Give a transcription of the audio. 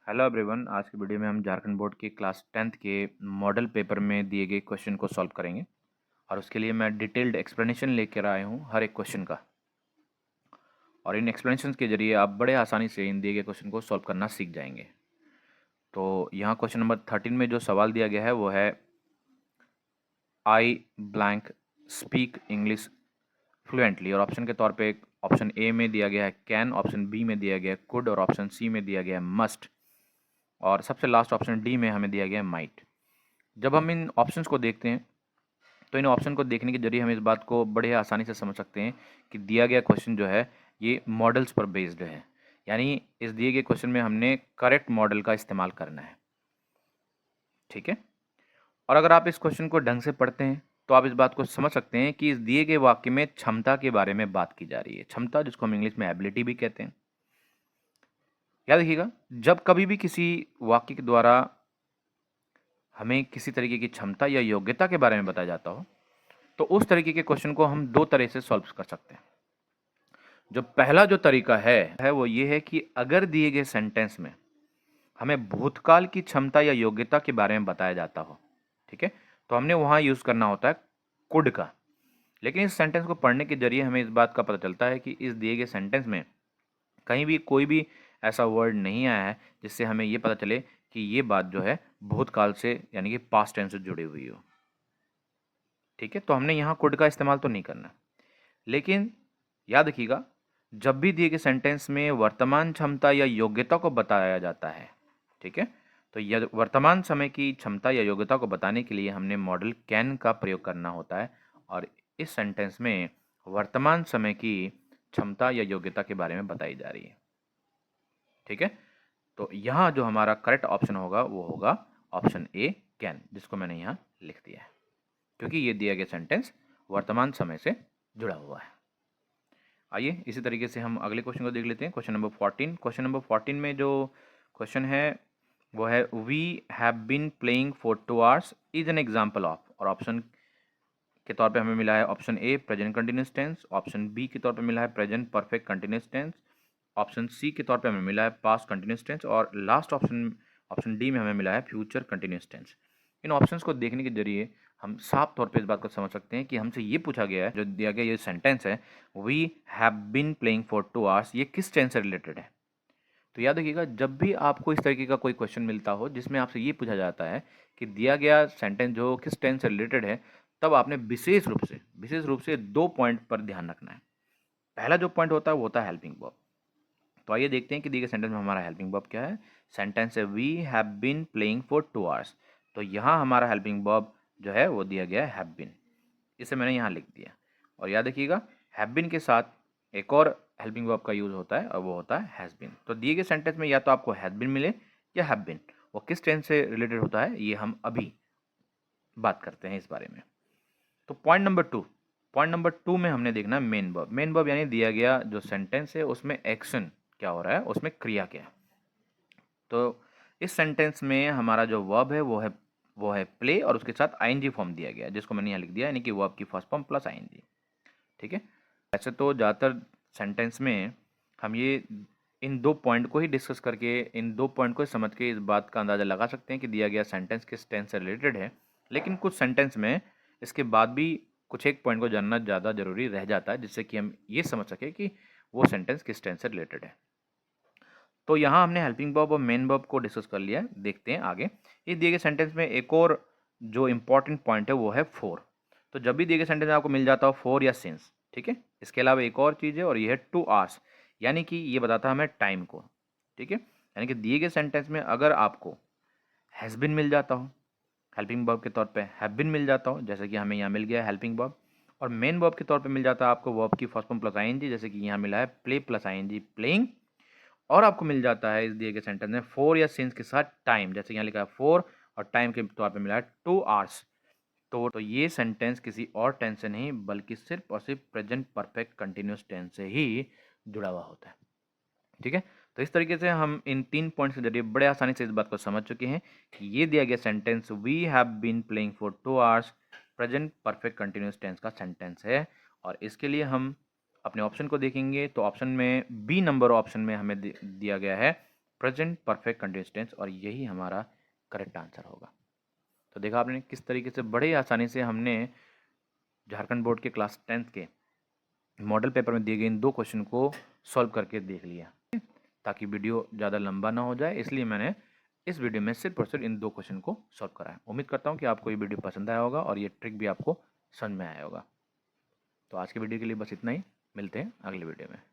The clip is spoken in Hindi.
Hello everyone. आज की वीडियो में हम झारखंड बोर्ड के क्लास 10th के मॉडल पेपर में दिए गए क्वेश्चन को सॉल्व करेंगे और उसके लिए मैं डिटेल्ड एक्सप्लेनेशन लेकर आया हूँ हर एक क्वेश्चन का। और इन एक्सप्लेनेशन के जरिए आप बड़े आसानी से इन दिए गए क्वेश्चन को सॉल्व करना सीख जाएंगे। तो यहाँ क्वेश्चन नंबर 13 में जो सवाल दिया गया है वो है आई ब्लैंक स्पीक इंग्लिश फ्लुएंटली। और ऑप्शन के तौर पे ऑप्शन ए में दिया गया है कैन, ऑप्शन बी में दिया गया है कुड और ऑप्शन सी में दिया गया है मस्ट और सबसे लास्ट ऑप्शन डी में हमें दिया गया है माइट। जब हम इन ऑप्शंस को देखते हैं तो इन ऑप्शन को देखने के जरिए हम इस बात को बड़े आसानी से समझ सकते हैं कि दिया गया क्वेश्चन जो है ये मॉडल्स पर बेस्ड है, यानी इस दिए गए क्वेश्चन में हमने करेक्ट मॉडल का इस्तेमाल करना है। ठीक है। और अगर आप इस क्वेश्चन को ढंग से पढ़ते हैं तो आप इस बात को समझ सकते हैं कि इस दिए गए वाक्य में क्षमता के बारे में बात की जा रही है। क्षमता जिसको हम इंग्लिश में एबिलिटी भी कहते हैं। याद रखिएगा, जब कभी भी किसी वाक्य के द्वारा हमें किसी तरीके की क्षमता या योग्यता के बारे में बताया जाता हो तो उस तरीके के क्वेश्चन को हम दो तरह से सॉल्व कर सकते हैं। जो पहला जो तरीका है वो ये है कि अगर दिए गए सेंटेंस में हमें भूतकाल की क्षमता या योग्यता के बारे में बताया जाता हो, ठीक है, तो हमने वहां यूज करना होता है कुड का। लेकिन इस सेंटेंस को पढ़ने के जरिए हमें इस बात का पता चलता है कि इस दिए गए सेंटेंस में कहीं भी कोई भी ऐसा वर्ड नहीं आया है जिससे हमें ये पता चले कि ये बात जो है भूतकाल से यानी कि पास्ट टेंस से जुड़ी हुई हो। ठीक है, तो हमने यहाँ कुड का इस्तेमाल तो नहीं करना। लेकिन याद रखिएगा, जब भी दिए गए सेंटेंस में वर्तमान क्षमता या योग्यता को बताया जाता है, ठीक है, तो यह वर्तमान समय की क्षमता या योग्यता को बताने के लिए हमने मॉडल कैन का प्रयोग करना होता है। और इस सेंटेंस में वर्तमान समय की क्षमता या योग्यता के बारे में बताई जा रही है। ठीक है, तो यहाँ जो हमारा करेक्ट ऑप्शन होगा वो होगा ऑप्शन ए कैन, जिसको मैंने यहाँ लिख दिया है क्योंकि ये दिया गया सेंटेंस वर्तमान समय से जुड़ा हुआ है। आइए इसी तरीके से हम अगले क्वेश्चन को देख लेते हैं। Question number 14। क्वेश्चन नंबर 14 में जो क्वेश्चन है वो है we have been playing for 2 hours is an example of. और ऑप्शन के तौर पे हमें मिला है option A present continuous tense, option B के तौर पे मिला है present perfect continuous tense, option C के तौर पे हमें मिला है पास्ट कंटिन्यूस टेंस और लास्ट ऑप्शन ऑप्शन डी में हमें मिला है फ्यूचर कंटिन्यूस टेंस। इन ऑप्शंस को देखने के जरिए हम साफ तौर पे इस बात को समझ सकते हैं कि हमसे ये पूछा गया है, जो दिया गया ये सेंटेंस है we have been playing for 2 hours, ये किस टेंस से रिलेटेड है। तो याद रखिएगा, जब भी आपको इस तरीके का कोई क्वेश्चन मिलता हो जिसमें आपसे ये पूछा जाता है कि दिया गया सेंटेंस जो किस टेंस से रिलेटेड है, तब आपने विशेष रूप से 2 पॉइंट पर ध्यान रखना है। पहला जो पॉइंट होता है वो होता है हेल्पिंग वर्ब। तो आइए देखते हैं कि दिए गए सेंटेंस में हमारा हेल्पिंग वर्ब क्या है। सेंटेंस है we have been playing for 2 hours, तो यहाँ हमारा हेल्पिंग वर्ब जो है वो दिया गया है हैव बीन। इसे मैंने यहाँ लिख दिया। और याद रखिएगा, हैव बीन के साथ एक और हेल्पिंग वर्ब का यूज होता है और वो होता है हैज बीन। तो दिए गए सेंटेंस में या तो आपको हैज बीन मिले या हैव बीन, वो किस टेंस से रिलेटेड होता है ये हम अभी बात करते हैं इस बारे में। तो पॉइंट नंबर 2 में हमने देखना है मेन वर्ब यानी दिया गया जो सेंटेंस है उसमें एक्शन क्या हो रहा है, उसमें क्रिया क्या है। तो इस सेंटेंस में हमारा जो वर्ब है वो है प्ले और उसके साथ आईएनजी फॉर्म दिया गया है जिसको मैंने यहाँ लिख दिया, यानी कि वर्ब की फर्स्ट फॉर्म प्लस आईएनजी। ठीक है। वैसे तो ज़्यादातर सेंटेंस में हम ये इन 2 पॉइंट को ही डिस्कस करके, इन 2 पॉइंट को समझ के इस बात का अंदाज़ा लगा सकते हैं कि दिया गया सेंटेंस किस टेंस से रिलेटेड है। लेकिन कुछ सेंटेंस में इसके बाद भी कुछ एक पॉइंट को जानना ज़्यादा ज़रूरी रह जाता है जिससे कि हम ये समझ सकें कि वो सेंटेंस किस टेंस से रिलेटेड है। तो यहाँ हमने हेल्पिंग वर्ब और मेन वर्ब को डिस्कस कर लिया है। देखते हैं आगे। इस दिए गए सेंटेंस में एक और जो इम्पॉर्टेंट पॉइंट है वो है फॉर। तो जब भी दिए गए सेंटेंस में आपको मिल जाता हो फॉर या सिंस, ठीक है, इसके अलावा एक और चीज़ है और ये है 2 आवर्स, यानी कि ये बताता है हमें टाइम को। ठीक है, यानी कि दिए गए सेंटेंस में अगर आपको हैज़ बिन मिल जाता हो, हेल्पिंग वर्ब के तौर पे हैव बिन मिल जाता हो जैसे कि हमें यहाँ मिल गया हेल्पिंग वर्ब, और मेन वर्ब के तौर पे मिल जाता है आपको वर्ब की फर्स्ट फॉर्म प्लस आईएनजी जैसे कि यहाँ मिला है प्ले प्लस आईएनजी प्लेइंग, और आपको मिल जाता है इस दिए गए सेंटेंस में फोर या सिंस के साथ टाइम जैसे यहाँ लिखा है फोर और टाइम के तौर पे मिला है 2 आवर्स। तो ये सेंटेंस किसी और टेंस से नहीं बल्कि सिर्फ और सिर्फ प्रेजेंट परफेक्ट कंटिन्यूस टेंस से ही जुड़ा हुआ होता है। ठीक है, तो इस तरीके से हम इन 3 पॉइंट्स के जरिए बड़े आसानी से इस बात को समझ चुके हैं कि ये दिया गया sentence we have been playing for 2 hours present perfect continuous tense का सेंटेंस है। और इसके लिए हम अपने ऑप्शन को देखेंगे तो ऑप्शन में बी नंबर ऑप्शन में हमें दिया गया है प्रेजेंट परफेक्ट कंटिन्यूअस टेंस, और यही हमारा करेक्ट आंसर होगा। तो देखा आपने किस तरीके से बड़े आसानी से हमने झारखंड बोर्ड के क्लास 10th के मॉडल पेपर में दिए गए इन 2 क्वेश्चन को सॉल्व करके देख लिया। ताकि वीडियो ज़्यादा लंबा ना हो जाए, इसलिए मैंने इस वीडियो में सिर्फ और सिर्फ इन 2 क्वेश्चन को सॉल्व करा है। उम्मीद करता हूँ कि आपको ये वीडियो पसंद आया होगा और ये ट्रिक भी आपको समझ में आया होगा। तो आज की वीडियो के लिए बस इतना ही, मिलते हैं अगले वीडियो में।